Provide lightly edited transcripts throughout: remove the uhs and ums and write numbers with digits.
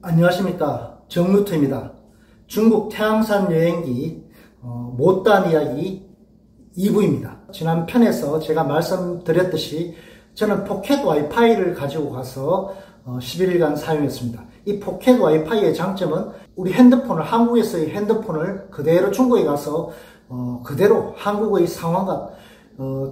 안녕하십니까, 정루트입니다. 중국 태양산 여행기 못다한 이야기 2부입니다. 지난 편에서 제가 말씀드렸듯이 저는 포켓 와이파이를 가지고 가서 11일간 사용했습니다. 이 포켓 와이파이의 장점은 우리 핸드폰을, 한국에서의 핸드폰을 그대로 중국에 가서 그대로 한국의 상황과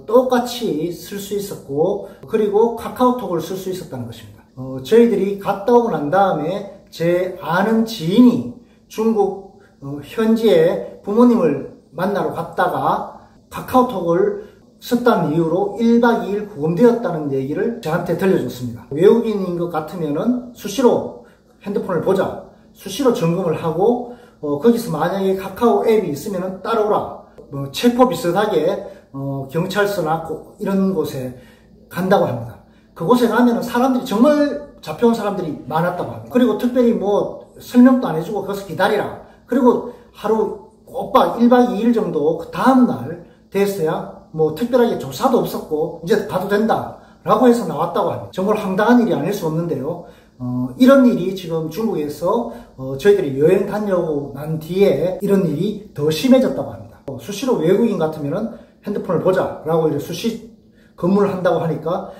똑같이 쓸 수 있었고, 그리고 카카오톡을 쓸 수 있었다는 것입니다. 저희들이 갔다 오고 난 다음에 제 아는 지인이 중국 현지에 부모님을 만나러 갔다가 카카오톡을 썼다는 이유로 1박 2일 구금되었다는 얘기를 저한테 들려줬습니다. 외국인인 것 같으면은 수시로 핸드폰을 보자, 수시로 점검을 하고 거기서 만약에 카카오 앱이 있으면은 따라오라, 체포 비슷하게 경찰서나 이런 곳에 간다고 합니다. 그곳에 가면은 사람들이 정말 잡혀온 사람들이 많았다고 합니다. 그리고 특별히 설명도 안 해주고 거기서 기다리라, 그리고 하루 꼬박 1박 2일 정도 그 다음날 됐어야 특별하게 조사도 없었고 이제 가도 된다 라고 해서 나왔다고 합니다. 정말 황당한 일이 아닐 수 없는데요. 이런 일이 지금 중국에서 저희들이 여행 다녀오고 난 뒤에 이런 일이 더 심해졌다고 합니다. 수시로 외국인 같으면은 핸드폰을 보자 라고 이제 수시 근무를 한다고 하니까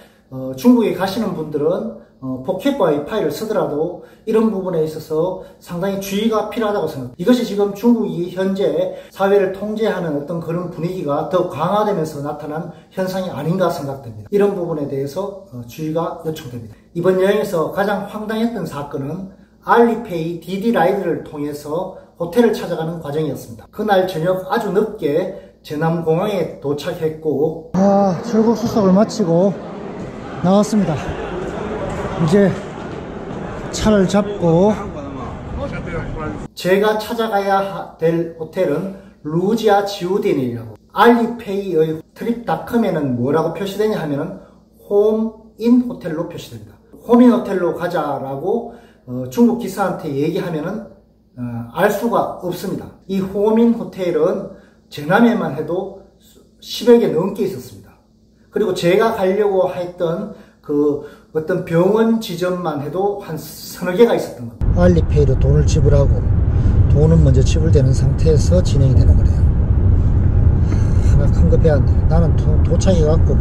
중국에 가시는 분들은 포켓 와이파이를 쓰더라도 이런 부분에 있어서 상당히 주의가 필요하다고 생각합니다. 이것이 지금 중국이 현재 사회를 통제하는 어떤 그런 분위기가 더 강화되면서 나타난 현상이 아닌가 생각됩니다. 이런 부분에 대해서 주의가 요청됩니다. 이번 여행에서 가장 황당했던 사건은 알리페이 디디라이드를 통해서 호텔을 찾아가는 과정이었습니다. 그날 저녁 아주 늦게 제남공항에 도착했고 출국 수속을 마치고 나왔습니다. 이제 차를 잡고 제가 찾아가야 될 호텔은 루지아 지우딘이라고, 알리페이의 트립닷컴에는 뭐라고 표시되냐 하면은 홈인 호텔로 표시됩니다. 홈인 호텔로 가자라고 중국 기사한테 얘기하면은 알 수가 없습니다. 이 홈인 호텔은 제남에만 해도 10여 개 넘게 있었습니다. 그리고 제가 가려고 했던 어떤 병원 지점만 해도 한 서너 개가 있었던 겁니다. 알리페이로 돈을 지불하고 돈은 먼저 지불되는 상태에서 진행이 되는 거래요. 하나 큰 거 배웠네. 나는 도착해갖고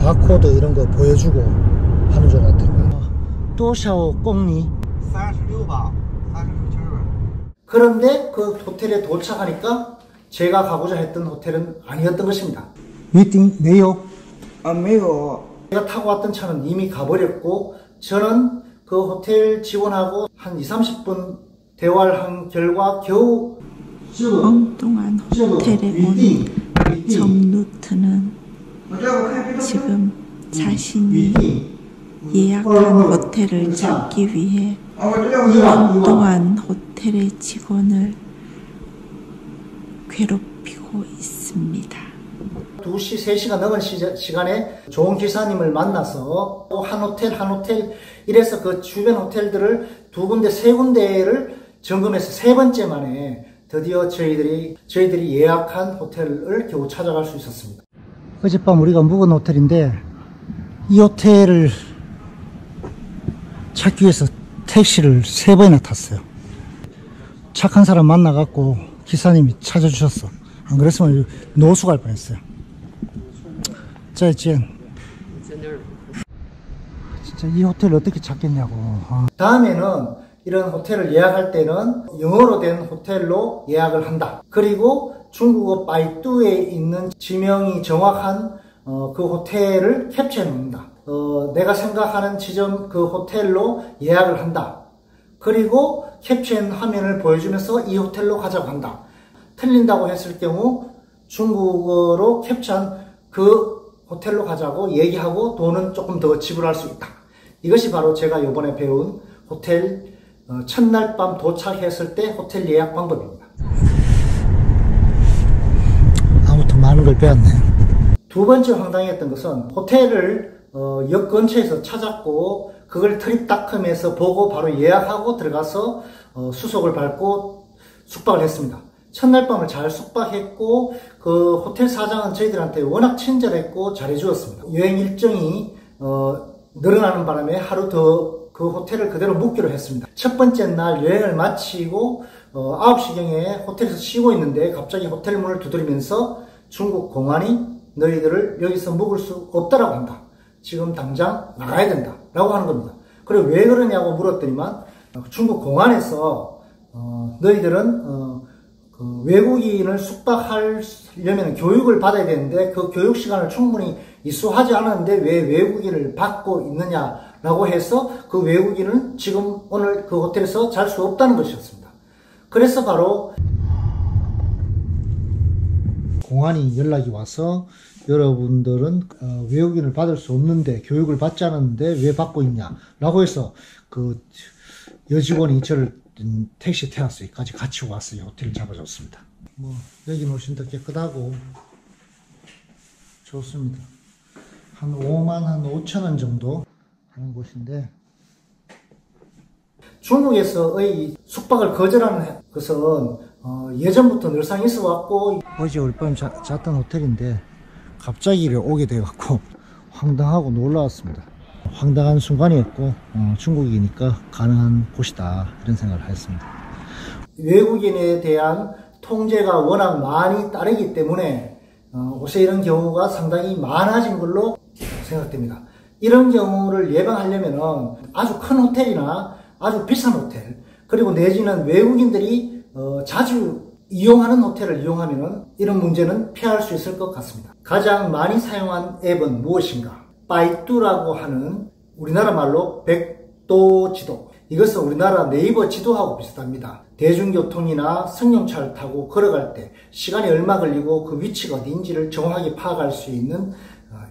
바코드 이런 거 보여주고 하는 줄 알았더라고요. 또샤오 꽁리 36바 36,000원. 그런데 그 호텔에 도착하니까 제가 가고자 했던 호텔은 아니었던 것입니다. 미팅 메요? 메요. 제가 타고 왔던 차는 이미 가버렸고, 저는 그 호텔 직원하고 한 20-30분 대화를 한 결과 겨우 엉뚱한 호텔에 온 정루트는 지금 자신이 예약한 호텔을 찾기 위해 엉뚱한 호텔의 직원을 괴롭히고 있습니다. 2시, 3시가 넘은 시간에 좋은 기사님을 만나서 한 호텔 이래서 그 주변 호텔들을 2군데, 3군데를 점검해서 3번째 만에 드디어 저희들이 예약한 호텔을 겨우 찾아갈 수 있었습니다. 어젯밤 우리가 묵은 호텔인데, 이 호텔을 찾기 위해서 택시를 3번이나 탔어요. 착한 사람 만나갖고 기사님이 찾아주셨어. 안 그랬으면 노수 갈 뻔했어요. 진짜 이 호텔을 어떻게 찾겠냐고. 다음에는 이런 호텔을 예약할 때는 영어로 된 호텔로 예약을 한다. 그리고 중국어 바이두에 있는 지명이 정확한 그 호텔을 캡처해 놓는다. 내가 생각하는 지점 그 호텔로 예약을 한다. 그리고 캡처한 화면을 보여주면서 이 호텔로 가자고 한다. 틀린다고 했을 경우 중국어로 캡처한 그 호텔로 가자고 얘기하고 돈은 조금 더 지불할 수 있다. 이것이 바로 제가 이번에 배운 호텔 첫날 밤 도착했을 때 호텔 예약 방법입니다. 아무튼 많은 걸 배웠네. 두 번째 황당했던 것은 호텔을 역 근처에서 찾았고 그걸 트립닷컴에서 보고 바로 예약하고 들어가서 수속을 밟고 숙박을 했습니다. 첫날 밤을 잘 숙박했고 그 호텔 사장은 저희들한테 워낙 친절했고 잘해주었습니다. 여행 일정이 늘어나는 바람에 하루 더 그 호텔을 그대로 묵기로 했습니다. 첫 번째 날 여행을 마치고 9시경에 호텔에서 쉬고 있는데 갑자기 호텔 문을 두드리면서 중국 공안이 너희들을 여기서 묵을 수 없다라고 한다. 지금 당장 나가야 된다 라고 하는 겁니다. 그리고 왜 그러냐고 물었더니만 중국 공안에서 너희들은 그 외국인을 숙박하려면 교육을 받아야 되는데 그 교육 시간을 충분히 이수하지 않았는데 왜 외국인을 받고 있느냐라고 해서 그 외국인은 지금 오늘 그 호텔에서 잘 수 없다는 것이었습니다. 그래서 바로 공안이 연락이 와서 여러분들은 외국인을 받을 수 없는데 교육을 받지 않았는데 왜 받고 있냐 라고 해서 그 여직원이 저를 택시 테라스까지 같이 와서 호텔을 잡아줬습니다. 뭐 여기는 훨씬 더 깨끗하고 좋습니다. 한 55,000원 정도 하는 곳인데 중국에서의 숙박을 거절하는 것은 예전부터 늘상 있어 왔고 어제 우리 밤 잤던 호텔인데 갑자기 오게 돼갖고 황당하고 놀라웠습니다. 황당한 순간이었고 중국이니까 가능한 곳이다 이런 생각을 했습니다. 외국인에 대한 통제가 워낙 많이 따르기 때문에 요새 이런 경우가 상당히 많아진 걸로 생각됩니다. 이런 경우를 예방하려면 아주 큰 호텔이나 아주 비싼 호텔 그리고 내지는 외국인들이 자주 이용하는 호텔을 이용하면 이런 문제는 피할 수 있을 것 같습니다. 가장 많이 사용한 앱은 무엇인가? 바이두라고 하는 우리나라 말로 백도 지도. 이것은 우리나라 네이버 지도하고 비슷합니다. 대중교통이나 승용차를 타고 걸어갈 때 시간이 얼마 걸리고 그 위치가 어디인지를 정확하게 파악할 수 있는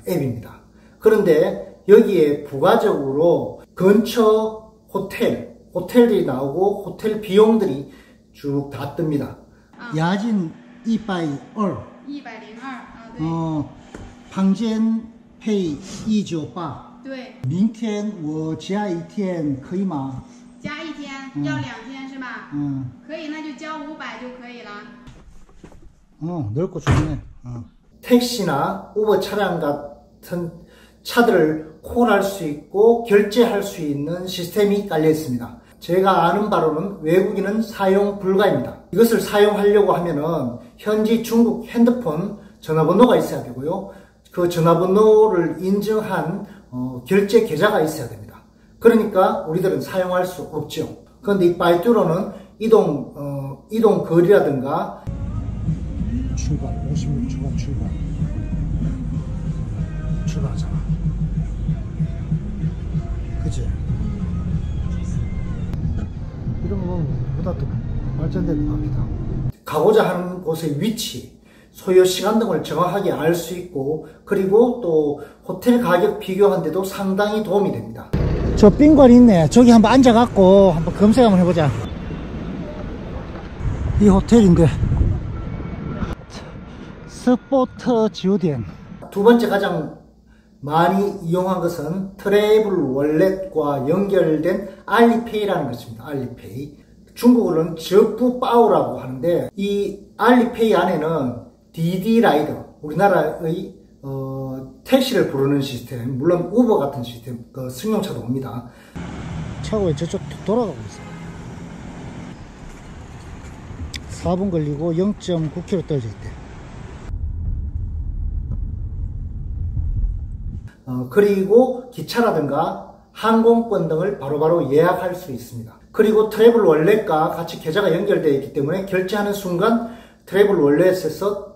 앱입니다. 그런데 여기에 부가적으로 근처 호텔들이 나오고 호텔 비용들이 쭉 다 뜹니다. 야진 102房间配198对，明天我加1天可以吗？加1天，要2天是吧？可以，那就交500就可以了。 넓고 좋네. 택시나 우버 차량 같은 차들을 콜할 수 있고 결제할 수 있는 시스템이 깔려 있습니다. 제가 아는 바로는 외국인은 사용 불가입니다. 이것을 사용하려고 하면은 현지 중국 핸드폰 전화번호가 있어야 되고요. 그 전화번호를 인증한 결제 계좌가 있어야 됩니다. 그러니까 우리들은 사용할 수 없죠. 그런데 이 바이두로는 이동 거리라든가 출발 56초간 출발하잖아. 그치? 이런 거 보다 더 발전된 것 같기도 하고. 가고자 하는 곳의 위치, 소요 시간 등을 정확하게 알 수 있고 그리고 또 호텔 가격 비교하는데도 상당히 도움이 됩니다. 저 賓館 있네. 저기 한번 앉아갖고 한번 검색 한번 해보자. 이 호텔인데 스포트 지오디엔. 두 번째 가장 많이 이용한 것은 트래블 월렛과 연결된 알리페이라는 것입니다. 알리페이. 중국어로는 저부바오라고 하는데 이 알리페이 안에는 디디 라이더, 우리나라의 택시를 부르는 시스템, 물론 우버 같은 시스템, 그 승용차도 옵니다. 차가 왜 저쪽 돌아가고 있어? 4분 걸리고 0.9km 떨어져 있대. 그리고 기차라든가 항공권 등을 바로바로 예약할 수 있습니다. 그리고 트래블 월렛과 같이 계좌가 연결되어 있기 때문에 결제하는 순간 트래블 월렛에서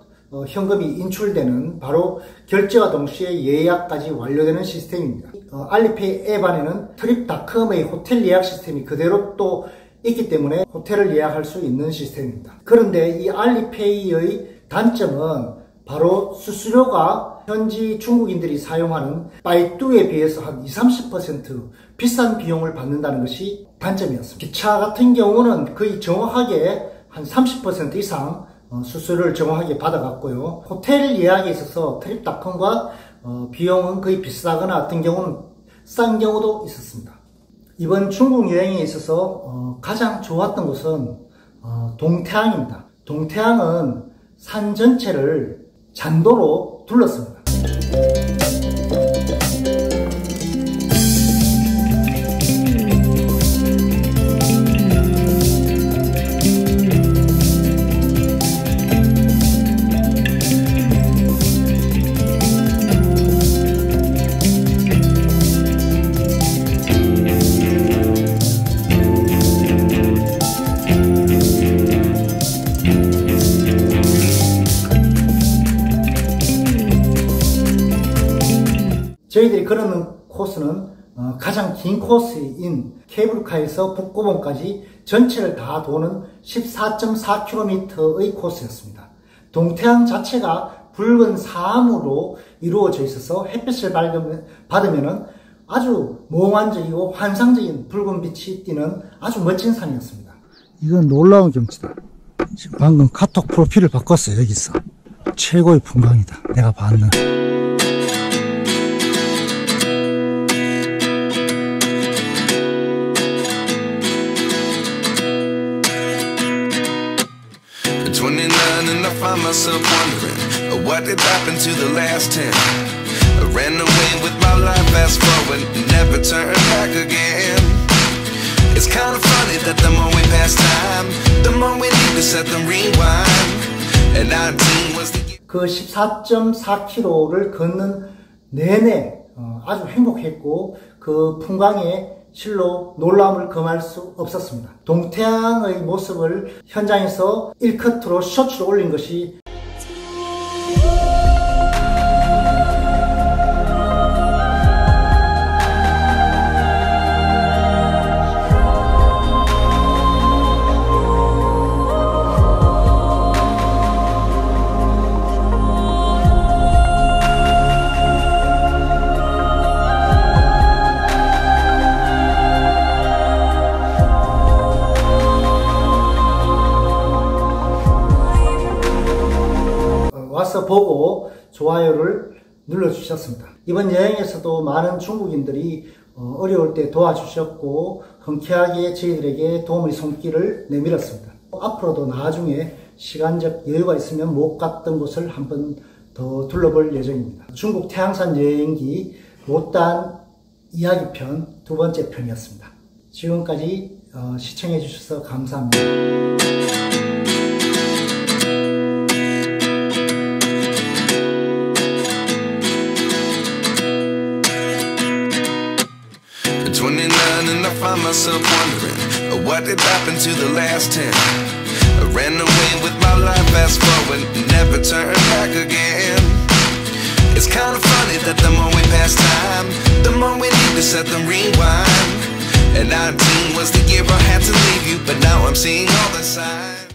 현금이 인출되는 바로 결제와 동시에 예약까지 완료되는 시스템입니다. 알리페이 앱 안에는 트립닷컴의 호텔 예약 시스템이 그대로 또 있기 때문에 호텔을 예약할 수 있는 시스템입니다. 그런데 이 알리페이의 단점은 바로 수수료가 현지 중국인들이 사용하는 바이두에 비해서 한 20-30% 비싼 비용을 받는다는 것이 단점이었습니다. 기차 같은 경우는 거의 정확하게 한 30% 이상 수수료를 정확하게 받아갔고요. 호텔 예약에 있어서 트립닷컴과 비용은 거의 비슷하거나 어떤 경우는 싼 경우도 있었습니다. 이번 중국 여행에 있어서 가장 좋았던 곳은 동태항입니다. 동태항은 산 전체를 잔도로 둘렀습니다. 저희들이 걸었는 코스는 가장 긴 코스인 케이블카에서 북고봉까지 전체를 다 도는 14.4km의 코스였습니다. 동태안 자체가 붉은 사암으로 이루어져 있어서 햇빛을 받으면 아주 몽환적이고 환상적인 붉은 빛이 띄는 아주 멋진 산이었습니다. 이건 놀라운 경치다. 지금 방금 카톡 프로필을 바꿨어요. 여기서 최고의 풍광이다. 내가 봤는. And I find myself wondering what did happen to the last 10. I ran away with my life, fast forward, never turn back again. It's kind of funny that the more we pass time, the more we need to set them rewind. And 19 was the 그 14.4km를 걷는 내내 아주 행복했고 그 풍광에 실로 놀라움을 금할 수 없었습니다. 동태안의 모습을 현장에서 1컷으로 쇼츠로 올린 것이 와서 보고 좋아요를 눌러주셨습니다. 이번 여행에서도 많은 중국인들이 어려울 때 도와주셨고 흔쾌하게 저희들에게 도움의 손길을 내밀었습니다. 앞으로도 나중에 시간적 여유가 있으면 못 갔던 곳을 한번 더 둘러볼 예정입니다. 중국 태양산 여행기 못다안 이야기편 두 번째 편이었습니다. 지금까지 시청해 주셔서 감사합니다. And I find myself wondering what did happen to the last 10. I ran away with my life, fast forward, never turn back again. It's kind of funny that the more we pass time, the more we need to set them rewind. And 19 was the year I had to leave you, but now I'm seeing all the signs.